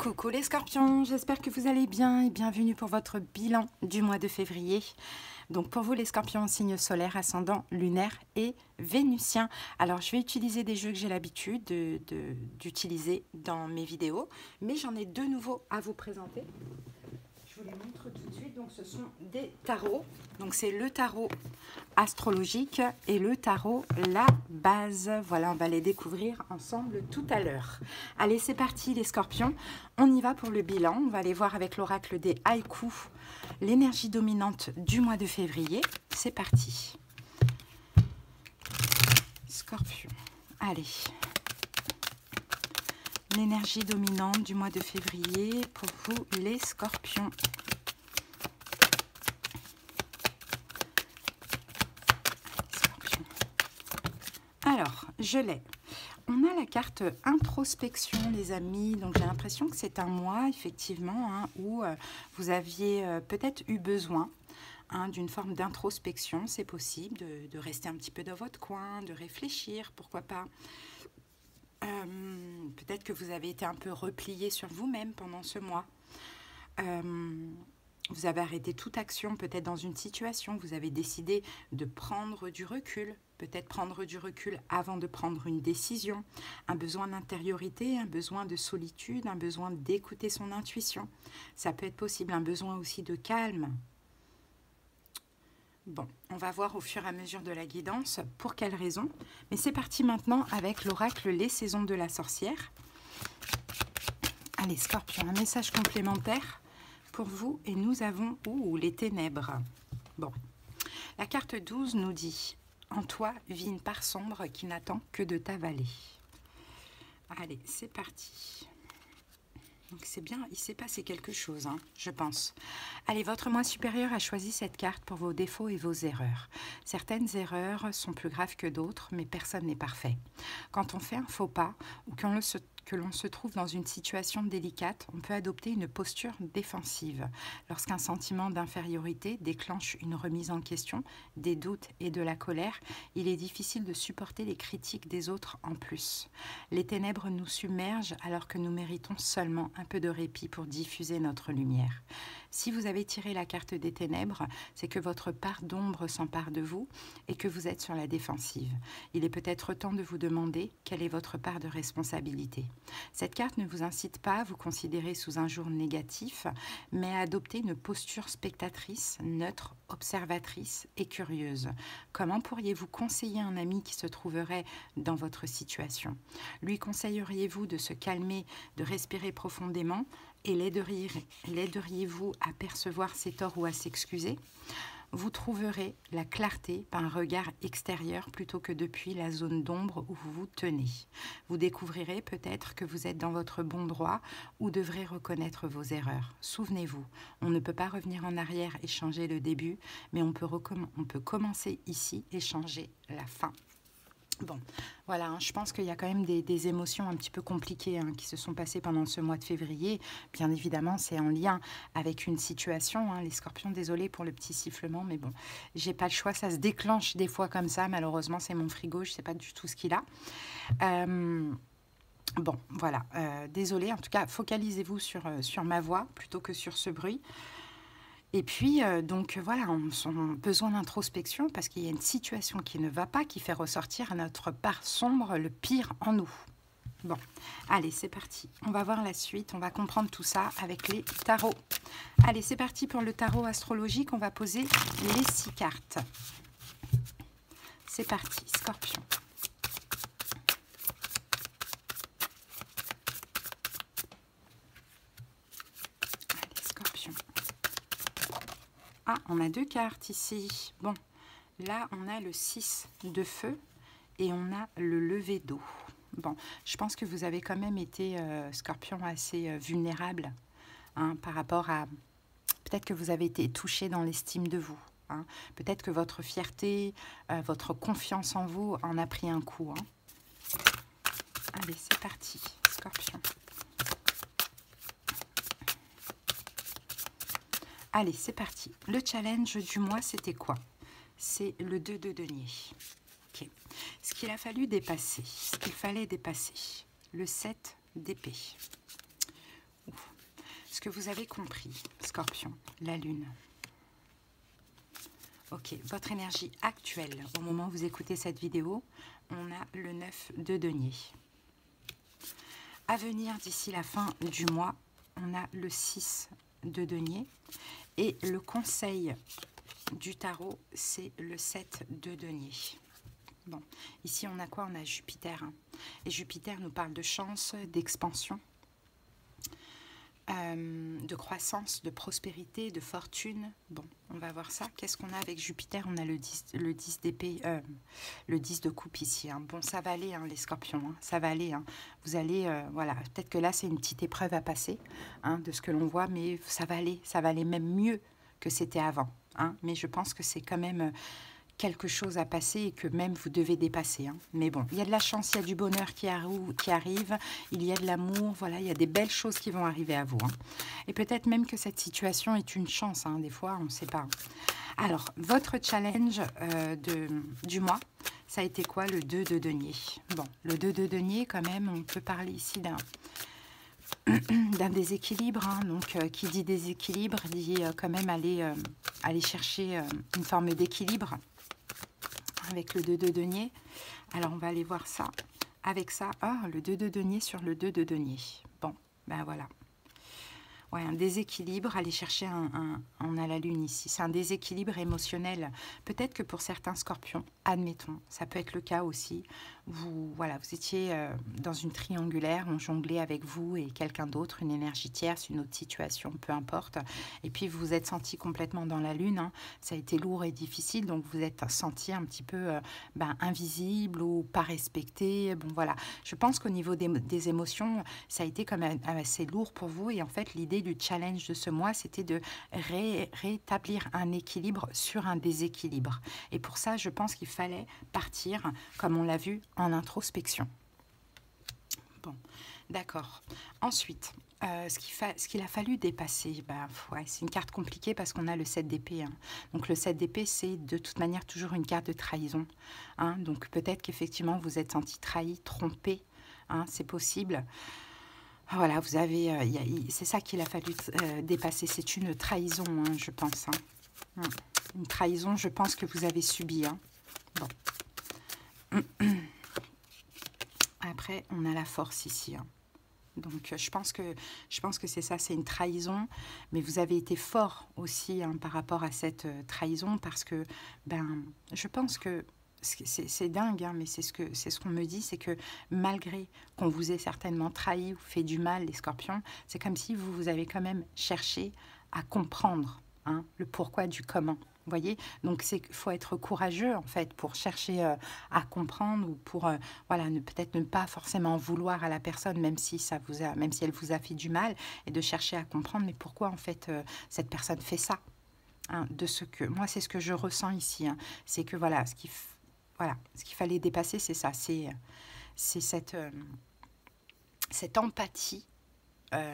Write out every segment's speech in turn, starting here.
Coucou les scorpions, j'espère que vous allez bien et bienvenue pour votre bilan du mois de février. Donc pour vous les scorpions en signe solaire, ascendant, lunaire et vénusien. Alors je vais utiliser des jeux que j'ai l'habitude d'utiliser dans mes vidéos, mais j'en ai deux nouveaux à vous présenter. Je vous les montre tout de suite. Donc ce sont des tarots. Donc c'est le tarot astrologique et le tarot la base. Voilà, on va les découvrir ensemble tout à l'heure. Allez, c'est parti les scorpions. On y va pour le bilan. On va aller voir avec l'oracle des haïkus l'énergie dominante du mois de février. C'est parti. Scorpion. Allez. L'énergie dominante du mois de février pour vous les scorpions. Alors, je l'ai. On a la carte introspection, les amis. Donc, j'ai l'impression que c'est un mois, effectivement, où vous aviez peut-être eu besoin d'une forme d'introspection. C'est possible de rester un petit peu dans votre coin, de réfléchir, pourquoi pas. Peut-être que vous avez été un peu replié sur vous-même pendant ce mois. Vous avez arrêté toute action, peut-être dans une situation. Vous avez décidé de prendre du recul. Peut-être prendre du recul avant de prendre une décision. Un besoin d'intériorité, un besoin de solitude, un besoin d'écouter son intuition. Ça peut être possible, un besoin aussi de calme. Bon, on va voir au fur et à mesure de la guidance pour quelles raisons. Mais c'est parti maintenant avec l'oracle Les Saisons de la Sorcière. Allez, Scorpion, un message complémentaire pour vous. Et nous avons les ténèbres. Bon, la carte 12 nous dit « En toi vit une part sombre qui n'attend que de t'avaler ». Allez, c'est parti. Donc c'est bien, il s'est passé quelque chose, je pense. Allez, votre moi supérieur a choisi cette carte pour vos défauts et vos erreurs. Certaines erreurs sont plus graves que d'autres, mais personne n'est parfait. Quand on fait un faux pas ou que l'on se trouve dans une situation délicate, on peut adopter une posture défensive. Lorsqu'un sentiment d'infériorité déclenche une remise en question, des doutes et de la colère, il est difficile de supporter les critiques des autres en plus. Les ténèbres nous submergent alors que nous méritons seulement un peu de répit pour diffuser notre lumière. Si vous avez tiré la carte des ténèbres, c'est que votre part d'ombre s'empare de vous et que vous êtes sur la défensive. Il est peut-être temps de vous demander quelle est votre part de responsabilité. Cette carte ne vous incite pas à vous considérer sous un jour négatif, mais à adopter une posture spectatrice, neutre, observatrice et curieuse. Comment pourriez-vous conseiller un ami qui se trouverait dans votre situation? Lui conseilleriez-vous de se calmer, de respirer profondément et l'aideriez-vous à percevoir ses torts ou à s'excuser? Vous trouverez la clarté par un regard extérieur plutôt que depuis la zone d'ombre où vous vous tenez. Vous découvrirez peut-être que vous êtes dans votre bon droit ou devrez reconnaître vos erreurs. Souvenez-vous, on ne peut pas revenir en arrière et changer le début, mais on peut commencer ici et changer la fin. Bon, voilà, je pense qu'il y a quand même des émotions un petit peu compliquées qui se sont passées pendant ce mois de février. Bien évidemment, c'est en lien avec une situation. Les scorpions, désolé pour le petit sifflement, mais bon, j'ai pas le choix. Ça se déclenche des fois comme ça. Malheureusement, c'est mon frigo, je sais pas du tout ce qu'il a. Bon, voilà, désolé. En tout cas, focalisez-vous sur ma voix plutôt que sur ce bruit. Et puis, donc voilà, on a besoin d'introspection parce qu'il y a une situation qui ne va pas, qui fait ressortir notre part sombre, le pire en nous. Bon, allez, c'est parti. On va voir la suite, on va comprendre tout ça avec les tarots. Allez, c'est parti pour le tarot astrologique. On va poser les 6 cartes. C'est parti, Scorpion. Ah, on a 2 cartes ici. Bon, là, on a le 6 de feu et on a le lever d'eau. Bon, je pense que vous avez quand même été, Scorpion, assez vulnérable par rapport à... Peut-être que vous avez été touché dans l'estime de vous. Peut-être que votre fierté, votre confiance en vous en a pris un coup. Allez, c'est parti, Scorpion. Allez, c'est parti. Le challenge du mois, c'était quoi? C'est le 2 de denier. Okay. Ce qu'il a fallu dépasser, ce qu'il fallait dépasser. Le 7 d'épée. que vous avez compris, Scorpion, la Lune. Ok, votre énergie actuelle, au moment où vous écoutez cette vidéo, on a le 9 de denier. À venir d'ici la fin du mois, on a le 6 de denier. Et le conseil du tarot, c'est le 7 de denier. Bon, ici on a quoi? On a Jupiter. Hein. Et Jupiter nous parle de chance, d'expansion, de croissance, de prospérité, de fortune. Bon, on va voir ça. Qu'est-ce qu'on a avec Jupiter? On a le 10 d'épée, le 10 de coupe ici. Hein. Bon, ça va aller, hein, les scorpions. Hein. Ça va aller. Hein. Vous allez, voilà, peut-être que là, c'est une petite épreuve à passer, hein, de ce que l'on voit, mais ça va aller même mieux que c'était avant. Hein. Mais je pense que c'est quand même quelque chose à passer et que même vous devez dépasser. Hein. Mais bon, il y a de la chance, il y a du bonheur qui arrive, il y a de l'amour, voilà, il y a des belles choses qui vont arriver à vous. Hein. Et peut-être même que cette situation est une chance, hein, des fois, on ne sait pas. Alors, votre challenge du mois, ça a été quoi? Le 2 de denier. Bon, le 2 de denier, quand même, on peut parler ici d'un déséquilibre, hein. Donc qui dit déséquilibre dit quand même aller chercher une forme d'équilibre avec le 2 de denier. Alors on va aller voir ça avec ça. Ah, le 2 de denier sur le 2 de denier. Bon, ben voilà. Ouais, un déséquilibre, aller chercher on a la lune ici, c'est un déséquilibre émotionnel. Peut-être que pour certains scorpions, admettons, ça peut être le cas aussi, vous étiez dans une triangulaire, on jonglait avec vous et quelqu'un d'autre, une énergie tierce, une autre situation, peu importe, et puis vous vous êtes senti complètement dans la lune, hein. Ça a été lourd et difficile, donc vous êtes senti un petit peu invisible ou pas respecté. Bon voilà, je pense qu'au niveau des émotions, ça a été quand même assez lourd pour vous, et en fait l'idée du challenge de ce mois, c'était de rétablir un équilibre sur un déséquilibre. Et pour ça, je pense qu'il fallait partir, comme on l'a vu, en introspection. Bon, d'accord. Ensuite, ce qu'il a fallu dépasser, ouais, c'est une carte compliquée parce qu'on a le 7 d'épée. Hein. Donc le 7 d'épée, c'est de toute manière toujours une carte de trahison. Hein. Donc peut-être qu'effectivement, vous êtes senti trahi, trompé. Hein, c'est possible. Voilà, vous avez, c'est ça qu'il a fallu dépasser. C'est une trahison, hein, je pense. Hein. Une trahison, je pense que vous avez subi. Hein. Bon. Après, on a la force ici. Hein. Donc, je pense que c'est ça, c'est une trahison. Mais vous avez été fort aussi, hein, par rapport à cette trahison, parce que, je pense que c'est dingue, hein, mais c'est ce qu'on me dit, c'est que malgré qu'on vous ait certainement trahi ou fait du mal, les scorpions, c'est comme si vous avez quand même cherché à comprendre, hein, le pourquoi du comment. Vous voyez, donc il faut être courageux en fait pour chercher à comprendre, ou pour voilà, peut-être ne pas forcément vouloir à la personne, même si elle vous a fait du mal, et de chercher à comprendre, mais pourquoi en fait cette personne fait ça. Hein, moi, c'est ce que je ressens ici. Hein, c'est que voilà, ce qu'il fallait dépasser, c'est ça, c'est cette empathie.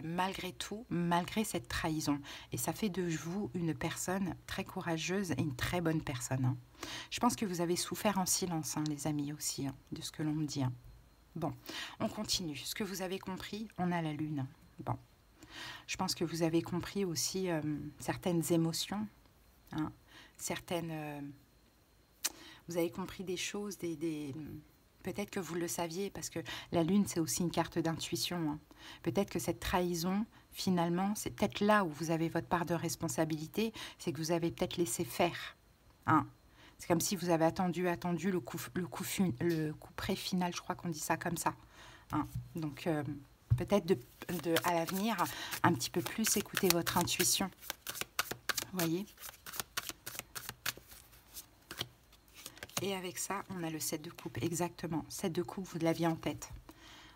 Malgré tout, malgré cette trahison. Et ça fait de vous une personne très courageuse et une très bonne personne. Hein. Je pense que vous avez souffert en silence, hein, les amis, aussi, hein, de ce que l'on me dit. Hein. Bon, on continue. Ce que vous avez compris, on a la lune. Bon, je pense que vous avez compris aussi certaines émotions, hein, vous avez compris des choses, peut-être que vous le saviez, parce que la lune, c'est aussi une carte d'intuition. Hein. Peut-être que cette trahison, finalement, c'est peut-être là où vous avez votre part de responsabilité, c'est que vous avez peut-être laissé faire. Hein. C'est comme si vous avez attendu le coup près final, je crois qu'on dit ça comme ça. Hein. Donc, peut-être à l'avenir, un petit peu plus écouter votre intuition. Vous voyez ? Et avec ça, on a le 7 de coupe, exactement. 7 de coupe, vous l'aviez en tête.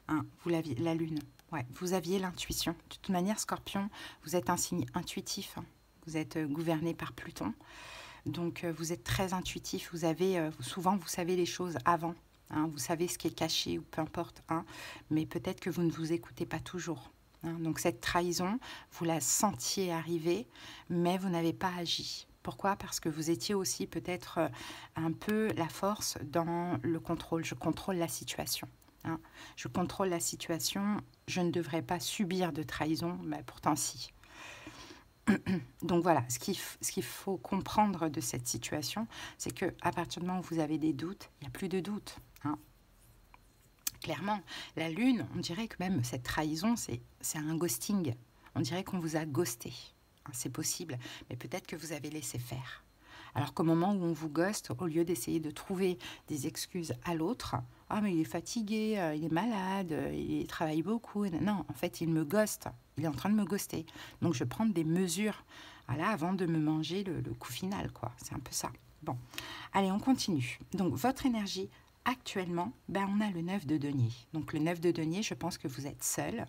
Hein, vous l'aviez, la lune. Ouais, vous aviez l'intuition. De toute manière, Scorpion, vous êtes un signe intuitif. Hein. Vous êtes gouverné par Pluton. Donc, vous êtes très intuitif. Souvent, vous savez les choses avant. Hein, vous savez ce qui est caché ou peu importe. Hein, mais peut-être que vous ne vous écoutez pas toujours. Hein, donc, cette trahison, vous la sentiez arriver, mais vous n'avez pas agi. Pourquoi? Parce que vous étiez aussi peut-être un peu la force dans le contrôle. Je contrôle la situation. Je contrôle la situation, je ne devrais pas subir de trahison, mais pourtant si. Donc voilà, ce qu'il faut comprendre de cette situation, c'est qu'à partir du moment où vous avez des doutes, il n'y a plus de doutes. Hein. Clairement, la lune, on dirait que même cette trahison, c'est un ghosting. On dirait qu'on vous a ghosté. Hein, c'est possible, mais peut-être que vous avez laissé faire. Alors qu'au moment où on vous ghoste, au lieu d'essayer de trouver des excuses à l'autre, « Ah, mais il est fatigué, il est malade, il travaille beaucoup. » Non, en fait, il me ghoste. Il est en train de me ghoster. Donc, je prends des mesures voilà, avant de me manger le coup final, quoi. C'est un peu ça. Bon, allez, on continue. Donc, votre énergie, actuellement, on a le 9 de denier. Donc, le 9 de denier, je pense que vous êtes seul.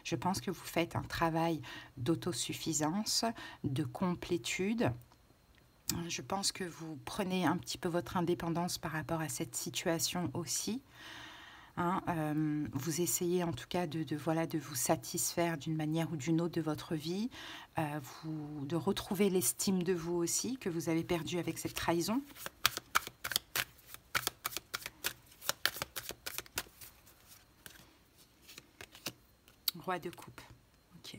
Je pense que vous faites un travail d'autosuffisance, de complétude. Je pense que vous prenez un petit peu votre indépendance par rapport à cette situation aussi. Hein, vous essayez en tout cas de vous satisfaire d'une manière ou d'une autre de votre vie, de retrouver l'estime de vous aussi que vous avez perdue avec cette trahison. Roi de coupe. Ok.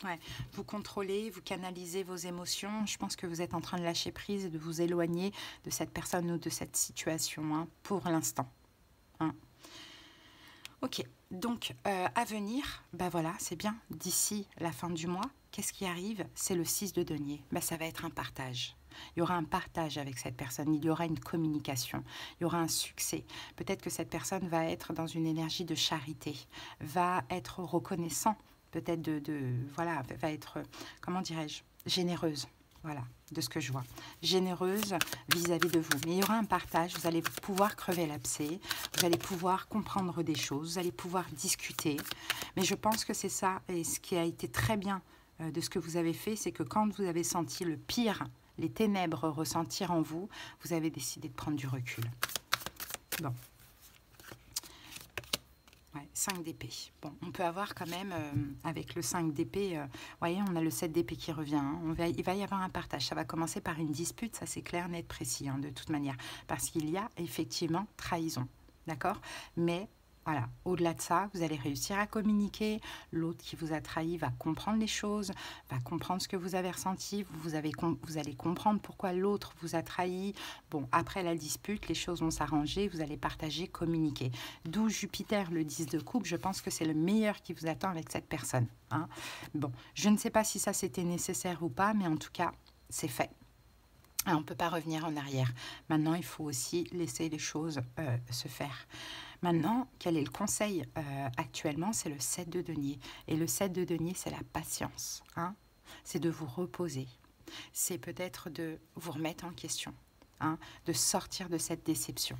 Ouais. Vous contrôlez, vous canalisez vos émotions. Je pense que vous êtes en train de lâcher prise et de vous éloigner de cette personne ou de cette situation hein, pour l'instant. Hein. Ok, donc à venir, voilà, c'est bien. D'ici la fin du mois, qu'est-ce qui arrive? C'est le 6 de denier. Ça va être un partage. Il y aura un partage avec cette personne, il y aura une communication, il y aura un succès. Peut-être que cette personne va être dans une énergie de charité, va être reconnaissant, peut-être voilà, va être, comment dirais-je, généreuse. Voilà, de ce que je vois. Généreuse vis-à-vis de vous. Mais il y aura un partage, vous allez pouvoir crever l'abcès, vous allez pouvoir comprendre des choses, vous allez pouvoir discuter. Mais je pense que c'est ça, et ce qui a été très bien de ce que vous avez fait, c'est que quand vous avez senti le pire, les ténèbres ressentir en vous, vous avez décidé de prendre du recul. Bon. Ouais, 5 d'épée. Bon, on peut avoir quand même, avec le 5 d'épée, voyez, on a le 7 d'épée qui revient. Hein, il va y avoir un partage. Ça va commencer par une dispute, ça c'est clair, net, précis, hein, de toute manière. Parce qu'il y a effectivement trahison. D'accord? Mais voilà, au-delà de ça, vous allez réussir à communiquer. L'autre qui vous a trahi va comprendre les choses, va comprendre ce que vous avez ressenti. Vous allez comprendre pourquoi l'autre vous a trahi. Bon, après la dispute, les choses vont s'arranger. Vous allez partager, communiquer. D'où Jupiter, le 10 de coupe. Je pense que c'est le meilleur qui vous attend avec cette personne. Hein. Bon, je ne sais pas si ça c'était nécessaire ou pas, mais en tout cas, c'est fait. On ne peut pas revenir en arrière. Maintenant, il faut aussi laisser les choses se faire. Maintenant, quel est le conseil actuellement? C'est le 7 de denier. Et le 7 de denier, c'est la patience. Hein, c'est de vous reposer. C'est peut-être de vous remettre en question. Hein, de sortir de cette déception.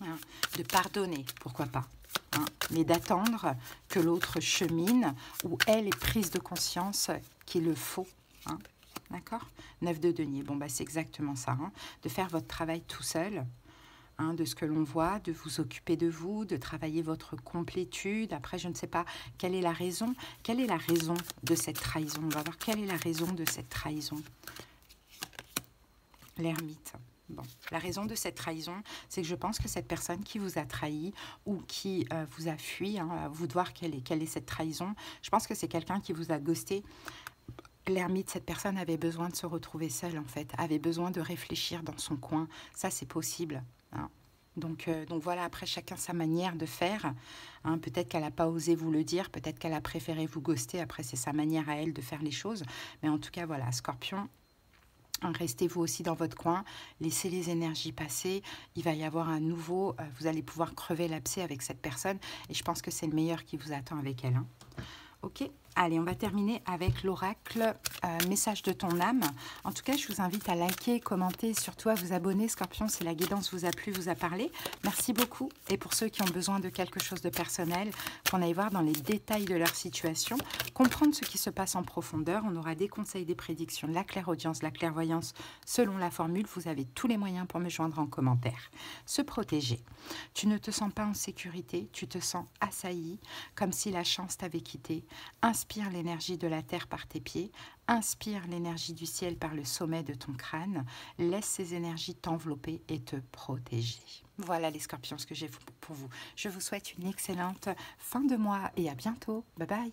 Hein, de pardonner, pourquoi pas. Hein, mais d'attendre que l'autre chemine ou elle ait prise de conscience qu'il le faut. Hein. D'accord? 9 de denier. Bon, c'est exactement ça. Hein, de faire votre travail tout seul. Hein, de ce que l'on voit, de vous occuper de vous, de travailler votre complétude. Après, je ne sais pas quelle est la raison. Quelle est la raison de cette trahison? On va voir quelle est la raison de cette trahison. L'ermite. Bon, la raison de cette trahison, c'est que je pense que cette personne qui vous a trahi ou qui vous a fui, hein, à vous de voir quelle est cette trahison, je pense que c'est quelqu'un qui vous a ghosté. L'ermite, cette personne avait besoin de se retrouver seule, en fait, avait besoin de réfléchir dans son coin. Ça, c'est possible. Hein. Donc voilà, après, chacun sa manière de faire. Hein. Peut-être qu'elle n'a pas osé vous le dire, peut-être qu'elle a préféré vous ghoster. Après, c'est sa manière à elle de faire les choses. Mais en tout cas, voilà, Scorpion, restez-vous aussi dans votre coin, laissez les énergies passer. Il va y avoir un nouveau, vous allez pouvoir crever l'abcès avec cette personne. Et je pense que c'est le meilleur qui vous attend avec elle. Hein. Ok, allez, on va terminer avec l'oracle message de ton âme. En tout cas, je vous invite à liker, commenter, surtout à vous abonner. Scorpion, si la guidance vous a plu, vous a parlé. Merci beaucoup. Et pour ceux qui ont besoin de quelque chose de personnel, qu'on aille voir dans les détails de leur situation, comprendre ce qui se passe en profondeur. On aura des conseils, des prédictions, la clairaudience, la clairvoyance selon la formule. Vous avez tous les moyens pour me joindre en commentaire. Se protéger. Tu ne te sens pas en sécurité, tu te sens assailli, comme si la chance t'avait quitté. Inspire l'énergie de la terre par tes pieds, inspire l'énergie du ciel par le sommet de ton crâne, laisse ces énergies t'envelopper et te protéger. Voilà les scorpions, ce que j'ai pour vous. Je vous souhaite une excellente fin de mois et à bientôt. Bye bye.